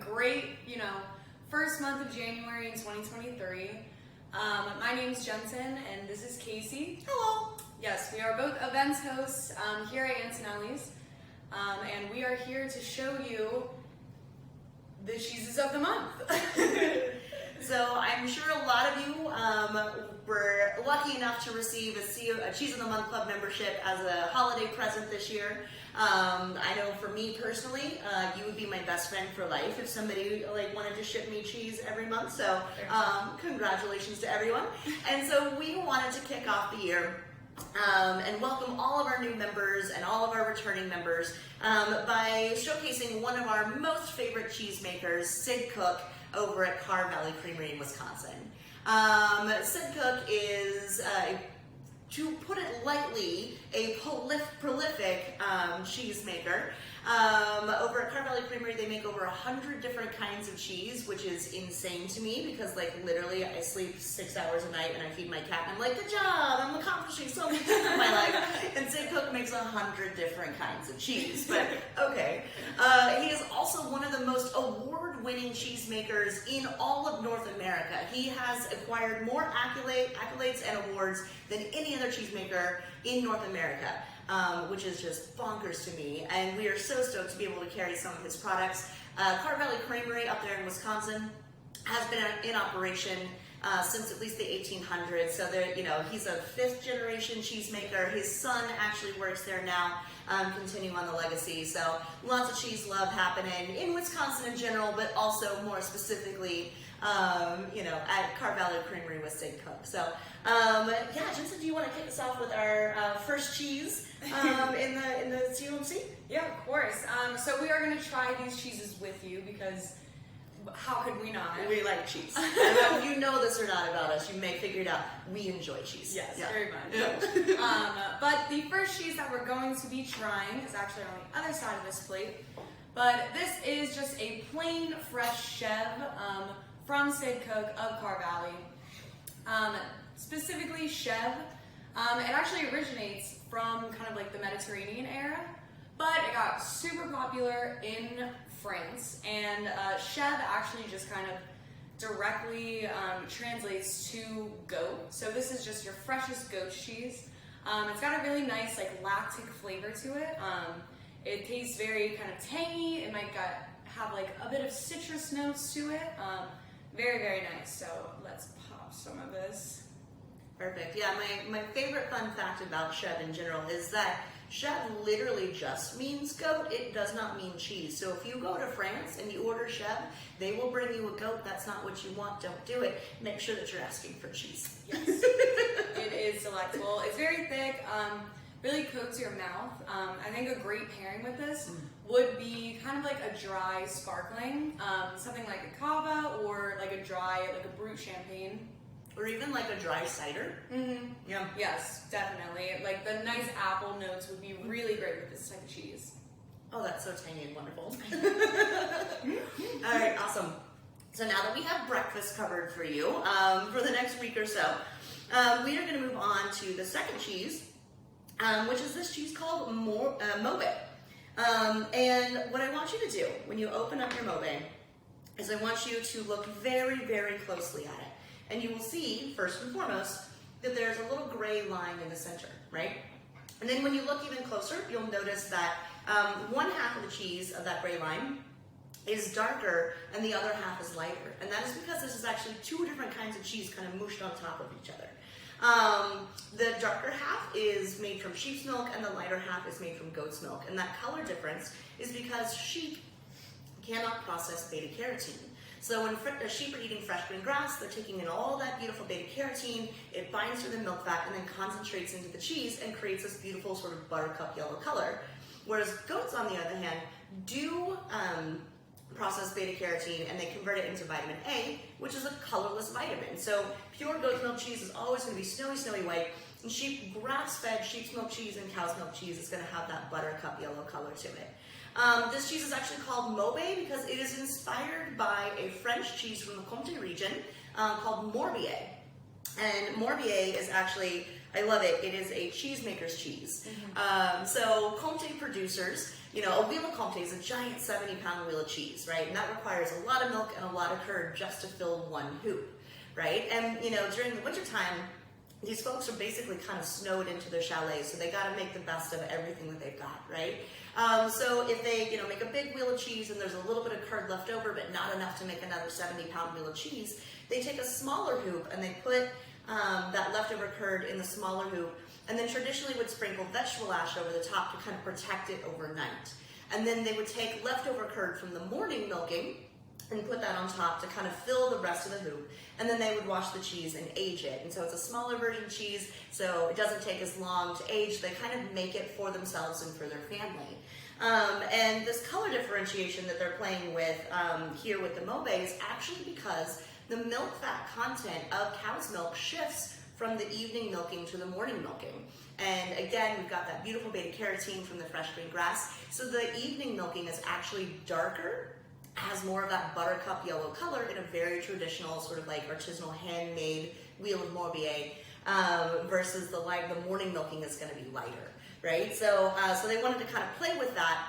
great, first month of January in 2023. My name's Jensen, and this is Casey. Hello. Yes, we are both events hosts here at Antonelli's, and we are here to show you the cheeses of the month. So I'm sure a lot of you were lucky enough to receive a Cheese of the Month Club membership as a holiday present this year. I know for me personally, you would be my best friend for life if somebody wanted to ship me cheese every month. So congratulations to everyone. And so we wanted to kick off the year and welcome all of our new members and all of our returning members by showcasing one of our most favorite cheesemakers, Sid Cook, over at Carr Valley Creamery in Wisconsin. Sid Cook is, to put it lightly, a prolific cheesemaker. Over at Carr Valley Creamery, they make over 100 different kinds of cheese, which is insane to me because, literally, I sleep 6 hours a night and I feed my cat, and I'm like, good job, I'm accomplishing so many things in my life. And Sid Cook makes 100 different kinds of cheese, but okay. He is also one of the most award-winning cheesemakers in all of North America. He has acquired more accolades and awards than any other cheesemaker in North America. Which is just bonkers to me, and we are so stoked to be able to carry some of his products. Carr Valley Creamery up there in Wisconsin has been in operation since at least the 1800s, so he's a fifth generation cheesemaker. His son actually works there now, continuing on the legacy, so lots of cheese love happening in Wisconsin in general, but also more specifically at Carr Valley Creamery with Sid Cook. So, Jensen, do you want to kick us off with our first cheese in the COMC? Yeah, of course. So we are going to try these cheeses with you because how could we not? We like cheese. I don't know if you know this or not about us. You may figure it out. We enjoy cheese. Yes, very much. Yeah. But the first cheese that we're going to be trying is actually on the other side of this plate. But this is just a plain, fresh chev from Sid Cook of Carr Valley. Specifically chev. It actually originates from kind of the Mediterranean era, but it got super popular in France, and chev actually just kind of directly translates to goat. So this is just your freshest goat cheese. It's got a really nice lactic flavor to it. It tastes very kind of tangy. It might have a bit of citrus notes to it. Very, very nice. So let's pop some of this. Perfect. Yeah, my favorite fun fact about chev in general is that chev literally just means goat. It does not mean cheese. So if you go to France and you order chev, they will bring you a goat. That's not what you want. Don't do it. Make sure that you're asking for cheese. Yes. It is delectable. It's very thick. Really coats your mouth. I think a great pairing with this would be kind of a dry sparkling, something like a cava or a dry, a brut champagne. Or even a dry cider. Mm-hmm. Yeah. Yes, definitely. The nice apple notes would be really great with this type of cheese. Oh, that's so tangy and wonderful. All right, awesome. So now that we have breakfast covered for you for the next week or so, we are going to move on to the second cheese, which is this cheese called Mobe. And what I want you to do when you open up your Mobe is I want you to look very, very closely at it. And you will see, first and foremost, that there's a little gray line in the center, right? And then when you look even closer, you'll notice that one half of the cheese of that gray line is darker and the other half is lighter. And that is because this is actually two different kinds of cheese kind of mushed on top of each other. The darker half is made from sheep's milk and the lighter half is made from goat's milk. And that color difference is because sheep cannot process beta-carotene. So when sheep are eating fresh green grass, they're taking in all that beautiful beta-carotene, it binds to the milk fat and then concentrates into the cheese and creates this beautiful sort of buttercup yellow color. Whereas goats, on the other hand, do process beta-carotene and they convert it into vitamin A, which is a colorless vitamin. So pure goat's milk cheese is always going to be snowy, snowy white, and grass-fed sheep's milk cheese and cow's milk cheese is going to have that buttercup yellow color to it. This cheese is actually called Mobe because it is inspired by a French cheese from the Comté region called Morbier. And Morbier is actually I love it. It is a cheesemaker's cheese. So Comté producers, a wheel of Comté is a giant 70-pound wheel of cheese, right? And that requires a lot of milk and a lot of curd just to fill one hoop, right? And, during the wintertime, these folks are basically kind of snowed into their chalets, so they got to make the best of everything that they've got, right? So if they, make a big wheel of cheese and there's a little bit of curd left over, but not enough to make another 70-pound wheel of cheese, they take a smaller hoop and they put that leftover curd in the smaller hoop, and then traditionally would sprinkle vegetable ash over the top to kind of protect it overnight. And then they would take leftover curd from the morning milking and put that on top to kind of fill the rest of the hoop. And then they would wash the cheese and age it. And so it's a smaller version cheese, so it doesn't take as long to age. They kind of make it for themselves and for their family. And this color differentiation that they're playing with here with the Mauvais is actually because the milk fat content of cow's milk shifts from the evening milking to the morning milking. And again, we've got that beautiful beta carotene from the fresh green grass. So the evening milking is actually darker, has more of that buttercup yellow color in a very traditional sort of like artisanal handmade wheel of Morbier, versus the morning milking is going to be lighter, right? So they wanted to kind of play with that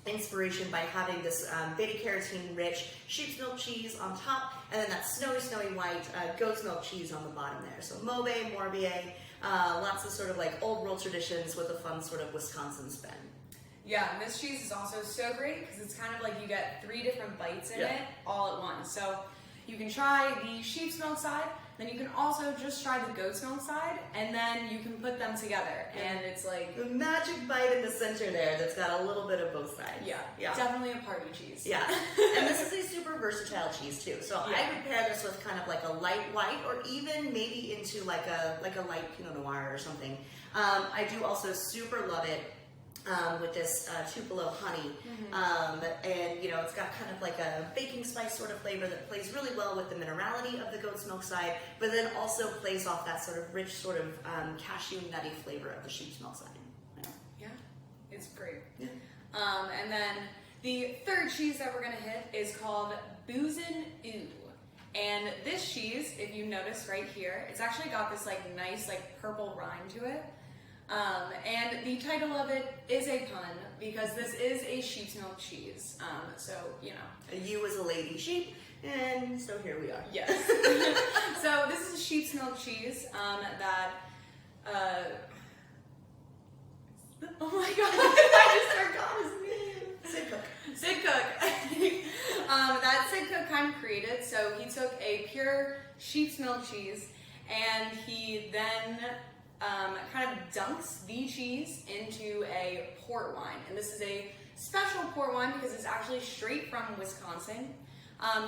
inspiration by having this beta carotene rich sheep's milk cheese on top, and then that snowy white goat's milk cheese on the bottom there. So Mauvais, Morbier, lots of sort of like old world traditions with a fun sort of Wisconsin spin. Yeah, and this cheese is also so great because it's kind of like you get 3 different bites in it all at once. So you can try the sheep's milk side, then you can also just try the goat's milk side, and then you can put them together. And it's like the magic bite in the center there that's got a little bit of both sides. Yeah. Definitely a party cheese. Yeah. And this is a super versatile cheese too. So I would pair this with kind of like a light white, or even maybe into like a light Pinot Noir or something. I do also super love it with this Tupelo honey. And it's got kind of like a baking spice sort of flavor that plays really well with the minerality of the goat's milk side, but then also plays off that sort of rich sort of cashew nutty flavor of the sheep's milk side. Yeah, it's great. Yeah. And then the third cheese that we're gonna hit is called Boozin' Ooh. And this cheese, if you notice right here, it's actually got this like nice like purple rind to it. And the title of it is a pun because this is a sheep's milk cheese. So, You as a lady sheep, and so here we are. Yes. So this is a sheep's milk cheese that, oh my god, I just forgot his name. Sid Cook. Sid Cook. That Sid Cook kind of created. So he took a pure sheep's milk cheese and he then kind of dunks the cheese into a port wine. And this is a special port wine because it's actually straight from Wisconsin.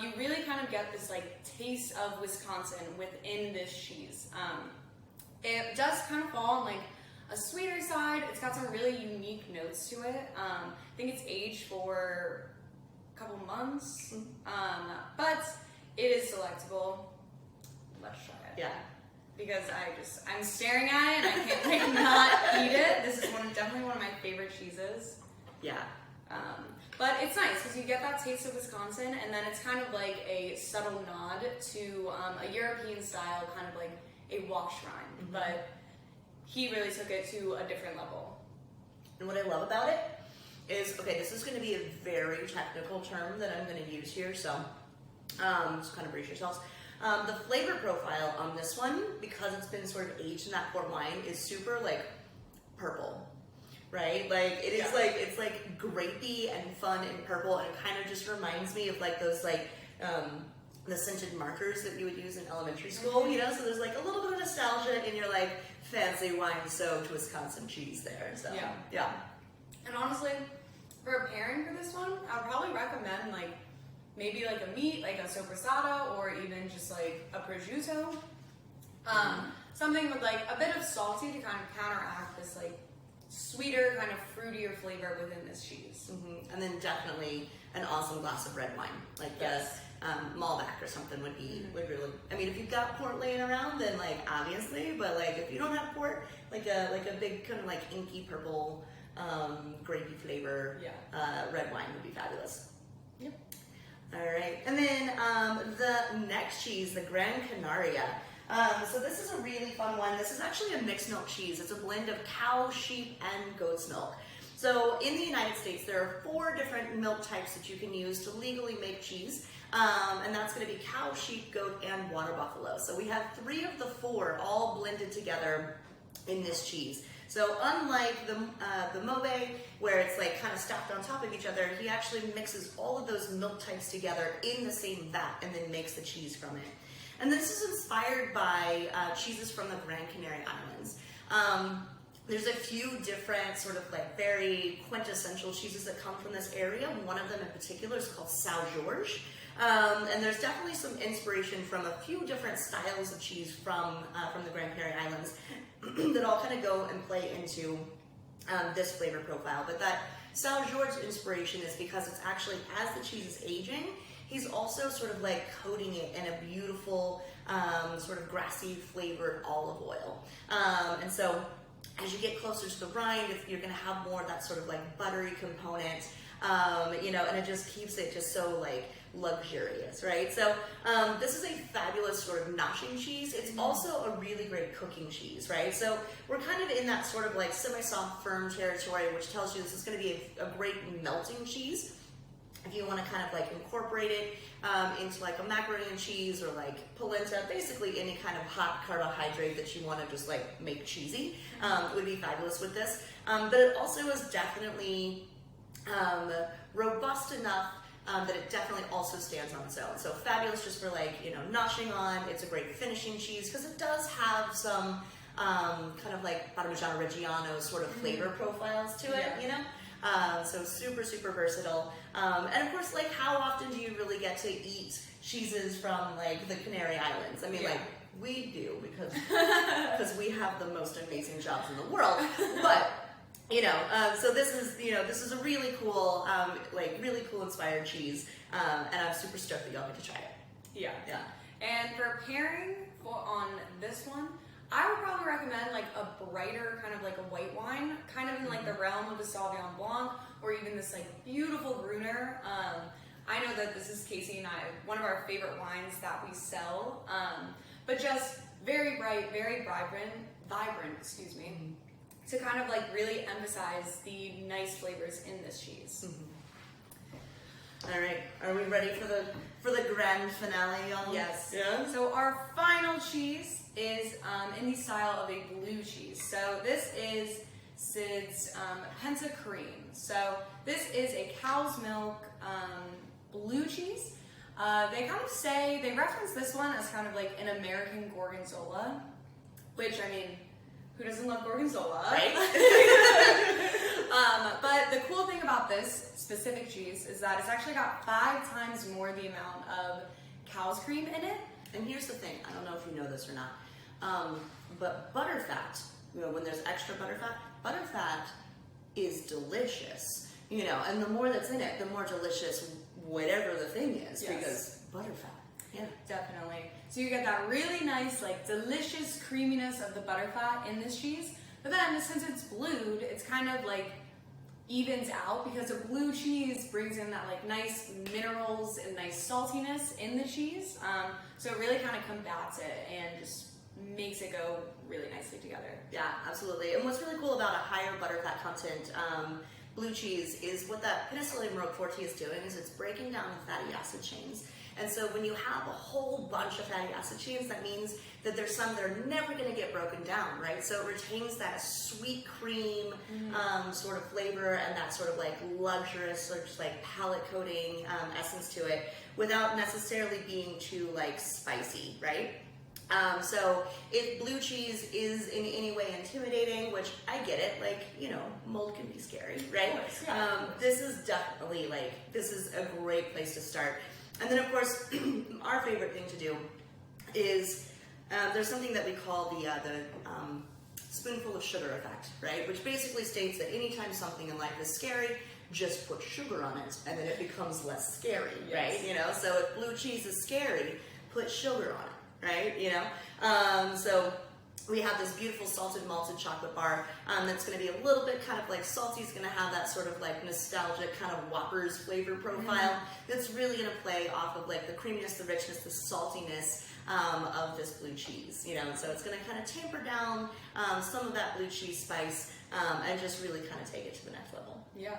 You really kind of get this like taste of Wisconsin within this cheese. It does kind of fall on like a sweeter side. It's got some really unique notes to it. I think it's aged for a couple months, but it is delectable. Let's try it. Yeah. Because I'm staring at it and I can't like not eat it. This is definitely one of my favorite cheeses. Yeah. But it's nice because you get that taste of Wisconsin, and then it's kind of like a subtle nod to a European style, kind of like a wash rind. But he really took it to a different level. And what I love about it is, okay, this is going to be a very technical term that I'm going to use here, so just kind of brace yourselves. The flavor profile on this one, because it's been sort of aged in that port wine, is super like purple, right? Like it is like, it's like grapey and fun and purple, and it kind of just reminds me of like those like the scented markers that you would use in elementary school, so there's like a little bit of nostalgia in your like fancy wine soaked Wisconsin cheese there. So yeah. And honestly, for a pairing for this one, I would probably recommend like maybe like a meat, like a sopressata, or even just like a prosciutto. Something with like a bit of salty to kind of counteract this like sweeter, kind of fruitier flavor within this cheese. And then definitely an awesome glass of red wine, like the Malbec or something would really. I mean, if you've got port laying around, then like obviously, but like if you don't have port, like a big kind of like inky purple, grapey flavor, red wine would be fabulous. Yep. All right, and then the next cheese, the Gran Canaria. So this is a really fun one. This is actually a mixed milk cheese. It's a blend of cow, sheep, and goat's milk. So in the United States, there are 4 different milk types that you can use to legally make cheese. And that's going to be cow, sheep, goat, and water buffalo. So we have 3 of the 4 all blended together in this cheese. So unlike the Mobe, where it's like kind of stacked on top of each other, he actually mixes all of those milk types together in the same vat and then makes the cheese from it. And this is inspired by cheeses from the Gran Canary Islands. There's a few different sort of like very quintessential cheeses that come from this area. One of them in particular is called São Jorge. And there's definitely some inspiration from a few different styles of cheese from the Gran Canary Islands that all kind of go and play into this flavor profile. But that São Jorge inspiration is because it's actually, as the cheese is aging, he's also sort of like coating it in a beautiful sort of grassy flavored olive oil. And so as you get closer to the rind, you're going to have more of that sort of like buttery component, you know, and it just keeps it just so like luxurious, right? So this is a fabulous sort of noshing cheese. It's also a really great cooking cheese, right? So we're kind of in that sort of like semi-soft, firm territory, which tells you this is going to be a great melting cheese. If you want to kind of like incorporate it into like a macaroni and cheese or like polenta, basically any kind of hot carbohydrate that you want to just like make cheesy, would be fabulous with this. But it also is definitely robust enough that it definitely also stands on its own. So fabulous just for like, you know, noshing on. It's a great finishing cheese because it does have some kind of like Parmigiano Reggiano sort of flavor profiles to it, you know? So super, super versatile. And of course, like how often do you really get to eat cheeses from like the Canary Islands? I mean, like we do because we have the most amazing jobs in the world. But you know, so this is a really cool, like really cool inspired cheese, and I'm super stoked that y'all get to try it. Yeah. And for pairing on this one, I would probably recommend like a brighter kind of like a white wine, kind of in like the realm of the Sauvignon Blanc, or even this like beautiful Gruner. I know that this is Casey and I, one of our favorite wines that we sell, but just very bright, very vibrant, excuse me, to kind of like really emphasize the nice flavors in this cheese. All right, are we ready for the grand finale, y'all? Yes. Yeah. So our final cheese is in the style of a blue cheese. So this is Sid's Penta Cream. So this is a cow's milk blue cheese. They reference this one as kind of like an American Gorgonzola, which, I mean, who doesn't love Gorgonzola? Right? But the cool thing about this specific cheese is that it's actually got 5 times more the amount of cow's cream in it. And here's the thing, I don't know if you know this or not, but butterfat, you know, when there's extra butterfat is delicious, you know, and the more that's in it, the more delicious whatever the thing is, because butterfat. Yeah, definitely. So you get that really nice, like, delicious creaminess of the butterfat in this cheese. But then, since it's blued, it's kind of like evens out because a blue cheese brings in that like nice minerals and nice saltiness in the cheese. So it really kind of combats it and just makes it go really nicely together. Yeah, absolutely. And what's really cool about a higher butterfat content blue cheese is what that penicillium roqueforti is doing is it's breaking down the fatty acid chains. And so when you have a whole bunch of fatty acid chains, that means that there's some that are never going to get broken down, right? So it retains that sweet cream sort of flavor and that sort of like luxurious, sort of like palate coating essence to it without necessarily being too like spicy, right? So if blue cheese is in any way intimidating, which I get it, like, you know, mold can be scary, right? Of course, yeah, of course. This is definitely like, this is a great place to start. And then of course, our favorite thing to do is, there's something that we call the spoonful of sugar effect, right? Which basically states that anytime something in life is scary, just put sugar on it and then it becomes less scary, right? You know, so if blue cheese is scary, put sugar on it, right? You know, so we have this beautiful salted malted chocolate bar that's going to be a little bit kind of like salty. It's going to have that sort of like nostalgic kind of Whoppers flavor profile that's really going to play off of like the creaminess, the richness, the saltiness of this blue cheese, you know, and so it's going to kind of tamper down some of that blue cheese spice and just really kind of take it to the next level. Yeah.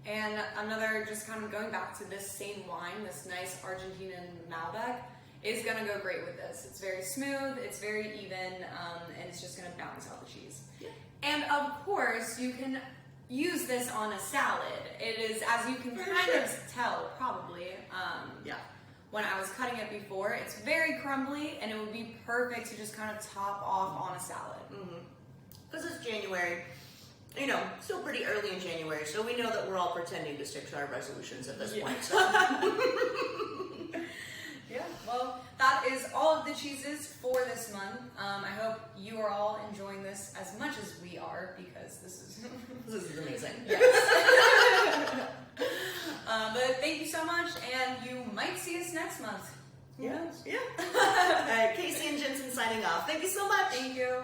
And another, just kind of going back to this same wine, this nice Argentinian Malbec, is going to go great with this. It's very smooth, it's very even, and it's just going to balance out the cheese. Yeah. And of course, you can use this on a salad. It is, as you can of tell, probably, Yeah. when I was cutting it before, it's very crumbly, and it would be perfect to just kind of top off on a salad. Because it's January, you know, still pretty early in January, so we know that we're all pretending to stick to our resolutions at this point. So. Yeah, well, that is all of the cheeses for this month. I hope you are all enjoying this as much as we are, because this is This is amazing. yes. But thank you so much, and you might see us next month. Yeah. All right, Casey and Jensen signing off. Thank you so much. Thank you.